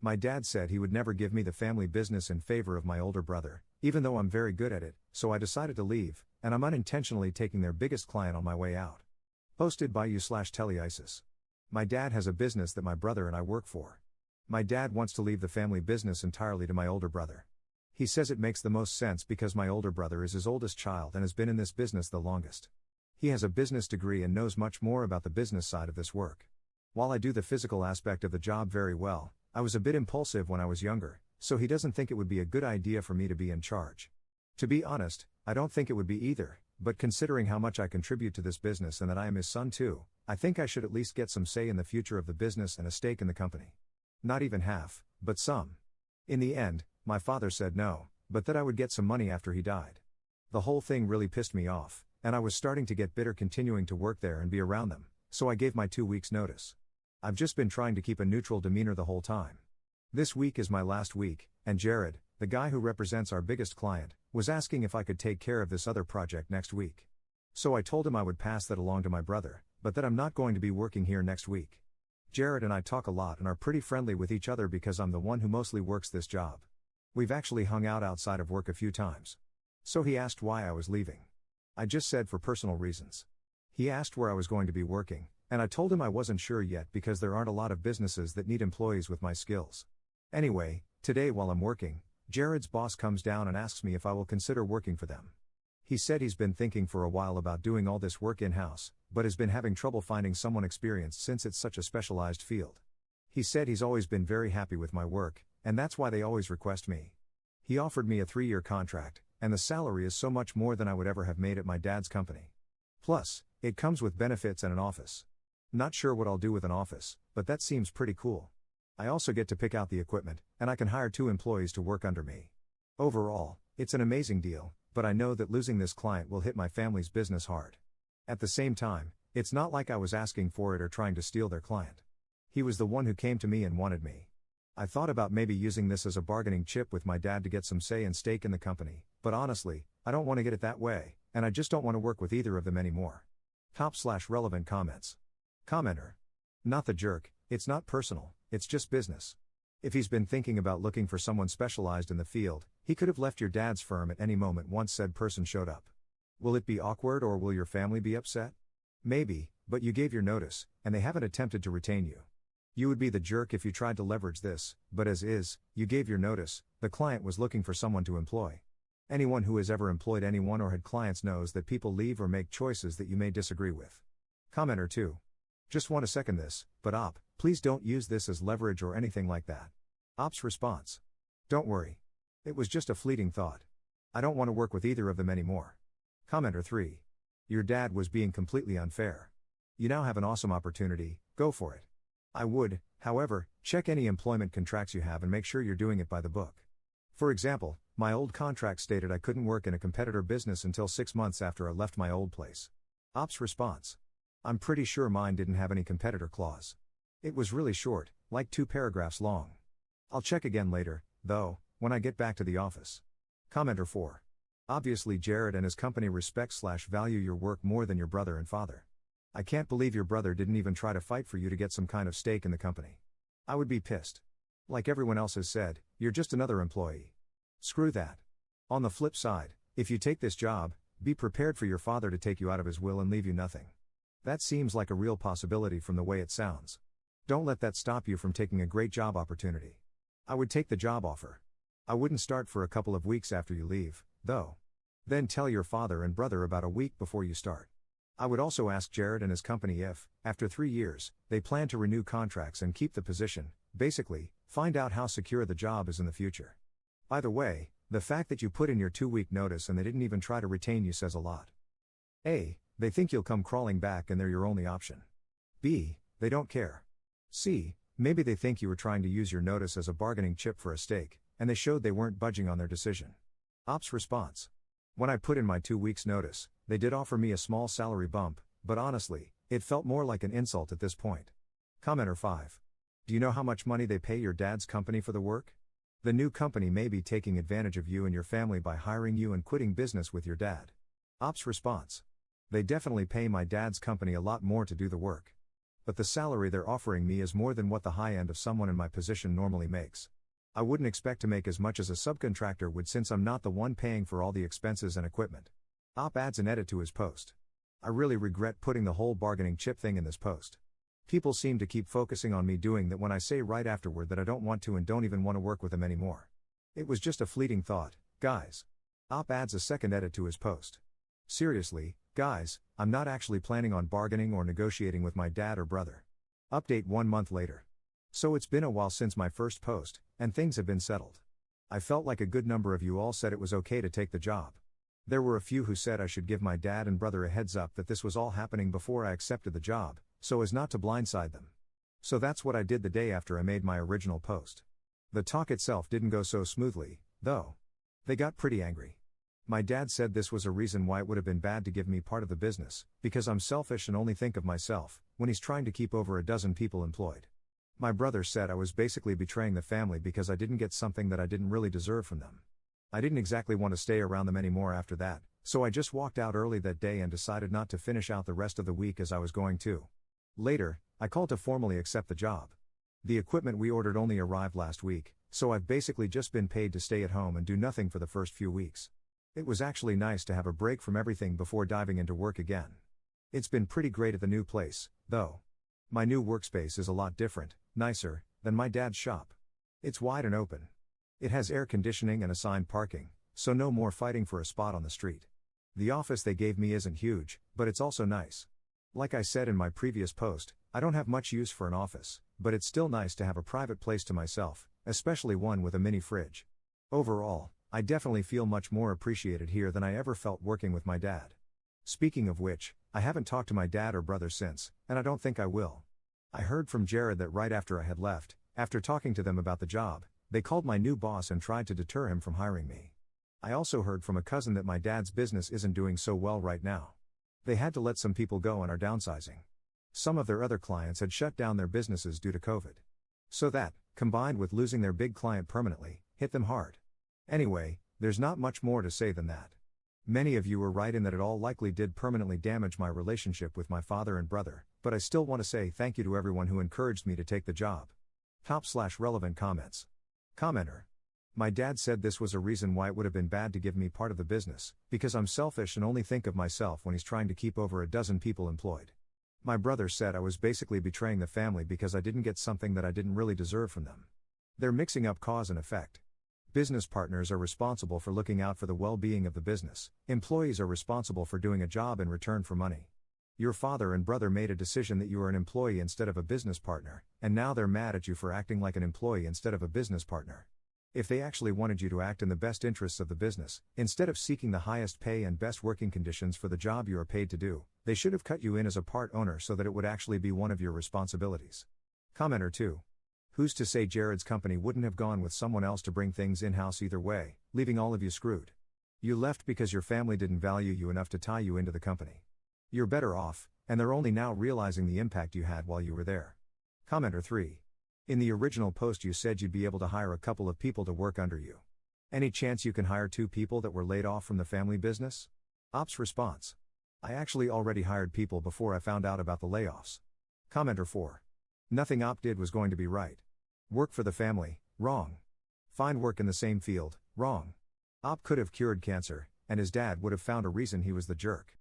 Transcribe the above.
My dad said he would never give me the family business in favor of my older brother, even though I'm very good at it, so I decided to leave, and I'm unintentionally taking their biggest client on my way out. Posted by you/TeleIsis. My dad has a business that my brother and I work for. My dad wants to leave the family business entirely to my older brother. He says it makes the most sense because my older brother is his oldest child and has been in this business the longest. He has a business degree and knows much more about the business side of this work. While I do the physical aspect of the job very well, I was a bit impulsive when I was younger, so he doesn't think it would be a good idea for me to be in charge. To be honest, I don't think it would be either, but considering how much I contribute to this business and that I am his son too, I think I should at least get some say in the future of the business and a stake in the company. Not even half, but some. In the end, my father said no, but that I would get some money after he died. The whole thing really pissed me off, and I was starting to get bitter continuing to work there and be around them, so I gave my 2 weeks notice. I've just been trying to keep a neutral demeanor the whole time. This week is my last week, and Jared, the guy who represents our biggest client, was asking if I could take care of this other project next week. So I told him I would pass that along to my brother, but that I'm not going to be working here next week. Jared and I talk a lot and are pretty friendly with each other because I'm the one who mostly works this job. We've actually hung out outside of work a few times. So he asked why I was leaving. I just said for personal reasons. He asked where I was going to be working, and I told him I wasn't sure yet because there aren't a lot of businesses that need employees with my skills. Anyway, today while I'm working, Jared's boss comes down and asks me if I will consider working for them. He said he's been thinking for a while about doing all this work in-house, but has been having trouble finding someone experienced since it's such a specialized field. He said he's always been very happy with my work, and that's why they always request me. He offered me a 3-year contract, and the salary is so much more than I would ever have made at my dad's company. Plus, it comes with benefits and an office. Not sure what I'll do with an office, but that seems pretty cool. I also get to pick out the equipment, and I can hire 2 employees to work under me. Overall, it's an amazing deal, but I know that losing this client will hit my family's business hard. At the same time, it's not like I was asking for it or trying to steal their client. He was the one who came to me and wanted me. I thought about maybe using this as a bargaining chip with my dad to get some say and stake in the company, but honestly, I don't want to get it that way, and I just don't want to work with either of them anymore. Top/relevant comments. Commenter. Not the jerk, it's not personal, it's just business. If he's been thinking about looking for someone specialized in the field, he could have left your dad's firm at any moment once said person showed up. Will it be awkward or will your family be upset? Maybe, but you gave your notice, and they haven't attempted to retain you. You would be the jerk if you tried to leverage this, but as is, you gave your notice, the client was looking for someone to employ. Anyone who has ever employed anyone or had clients knows that people leave or make choices that you may disagree with. Commenter 2. Just want to second this, but please don't use this as leverage or anything like that. Op's response. Don't worry. It was just a fleeting thought. I don't want to work with either of them anymore. Commenter 3. Your dad was being completely unfair. You now have an awesome opportunity, go for it. I would, however, check any employment contracts you have and make sure you're doing it by the book. For example, my old contract stated I couldn't work in a competitor business until 6 months after I left my old place. Op's response. I'm pretty sure mine didn't have any competitor clause. It was really short, like 2 paragraphs long. I'll check again later, though, when I get back to the office. Commenter 4. Obviously Jared and his company respect/value your work more than your brother and father. I can't believe your brother didn't even try to fight for you to get some kind of stake in the company. I would be pissed. Like everyone else has said, you're just another employee. Screw that. On the flip side, if you take this job, be prepared for your father to take you out of his will and leave you nothing. That seems like a real possibility from the way it sounds. Don't let that stop you from taking a great job opportunity. I would take the job offer. I wouldn't start for a couple of weeks after you leave, though. Then tell your father and brother about a week before you start. I would also ask Jared and his company if, after 3 years, they plan to renew contracts and keep the position. Basically, find out how secure the job is in the future. By the way, the fact that you put in your 2-week notice and they didn't even try to retain you says a lot. A. They think you'll come crawling back and they're your only option. B. They don't care. C. Maybe they think you were trying to use your notice as a bargaining chip for a stake, and they showed they weren't budging on their decision. Op's response. When I put in my 2 weeks notice, they did offer me a small salary bump, but honestly, it felt more like an insult at this point. Commenter 5. Do you know how much money they pay your dad's company for the work? The new company may be taking advantage of you and your family by hiring you and quitting business with your dad. Op's response. They definitely pay my dad's company a lot more to do the work. but the salary they're offering me is more than what the high end of someone in my position normally makes. I wouldn't expect to make as much as a subcontractor would since I'm not the one paying for all the expenses and equipment. Op adds an edit to his post. I really regret putting the whole bargaining chip thing in this post. People seem to keep focusing on me doing that when I say right afterward that I don't want to and don't even want to work with them anymore. It was just a fleeting thought, guys. Op adds a second edit to his post. Seriously, guys, I'm not actually planning on bargaining or negotiating with my dad or brother. Update 1 month later. So it's been a while since my first post, and things have been settled. I felt like a good number of you all said it was okay to take the job. There were a few who said I should give my dad and brother a heads up that this was all happening before I accepted the job, so as not to blindside them. So that's what I did the day after I made my original post. The talk itself didn't go so smoothly, though. They got pretty angry. My dad said this was a reason why it would have been bad to give me part of the business, because I'm selfish and only think of myself, when he's trying to keep over a dozen people employed. My brother said I was basically betraying the family because I didn't get something that I didn't really deserve from them. I didn't exactly want to stay around them anymore after that, so I just walked out early that day and decided not to finish out the rest of the week as I was going to. Later, I called to formally accept the job. The equipment we ordered only arrived last week, so I've basically just been paid to stay at home and do nothing for the first few weeks. It was actually nice to have a break from everything before diving into work again. It's been pretty great at the new place, though. My new workspace is a lot different, nicer, than my dad's shop. It's wide and open. It has air conditioning and assigned parking, so no more fighting for a spot on the street. The office they gave me isn't huge, but it's also nice. Like I said in my previous post, I don't have much use for an office, but it's still nice to have a private place to myself, especially one with a mini fridge. Overall, I definitely feel much more appreciated here than I ever felt working with my dad. Speaking of which, I haven't talked to my dad or brother since, and I don't think I will. I heard from Jared that right after I had left, after talking to them about the job, they called my new boss and tried to deter him from hiring me. I also heard from a cousin that my dad's business isn't doing so well right now. They had to let some people go and are downsizing. Some of their other clients had shut down their businesses due to COVID. So that, combined with losing their big client permanently, hit them hard. Anyway, there's not much more to say than that. Many of you were right in that it all likely did permanently damage my relationship with my father and brother, but I still want to say thank you to everyone who encouraged me to take the job. Top/relevant comments. Commenter. My dad said this was a reason why it would have been bad to give me part of the business, because I'm selfish and only think of myself when he's trying to keep over a dozen people employed. My brother said I was basically betraying the family because I didn't get something that I didn't really deserve from them. They're mixing up cause and effect. Business partners are responsible for looking out for the well-being of the business. Employees are responsible for doing a job in return for money. Your father and brother made a decision that you are an employee instead of a business partner, and now they're mad at you for acting like an employee instead of a business partner. If they actually wanted you to act in the best interests of the business, instead of seeking the highest pay and best working conditions for the job you are paid to do, they should have cut you in as a part owner so that it would actually be one of your responsibilities. Commenter 2. Who's to say Jared's company wouldn't have gone with someone else to bring things in-house either way, leaving all of you screwed? You left because your family didn't value you enough to tie you into the company. You're better off, and they're only now realizing the impact you had while you were there. Commenter 3. In the original post you said you'd be able to hire a couple of people to work under you. Any chance you can hire 2 people that were laid off from the family business? Op's response. I actually already hired people before I found out about the layoffs. Commenter 4. Nothing Op did was going to be right. Work for the family, wrong. Find work in the same field, wrong. Op could have cured cancer, and his dad would have found a reason he was the jerk.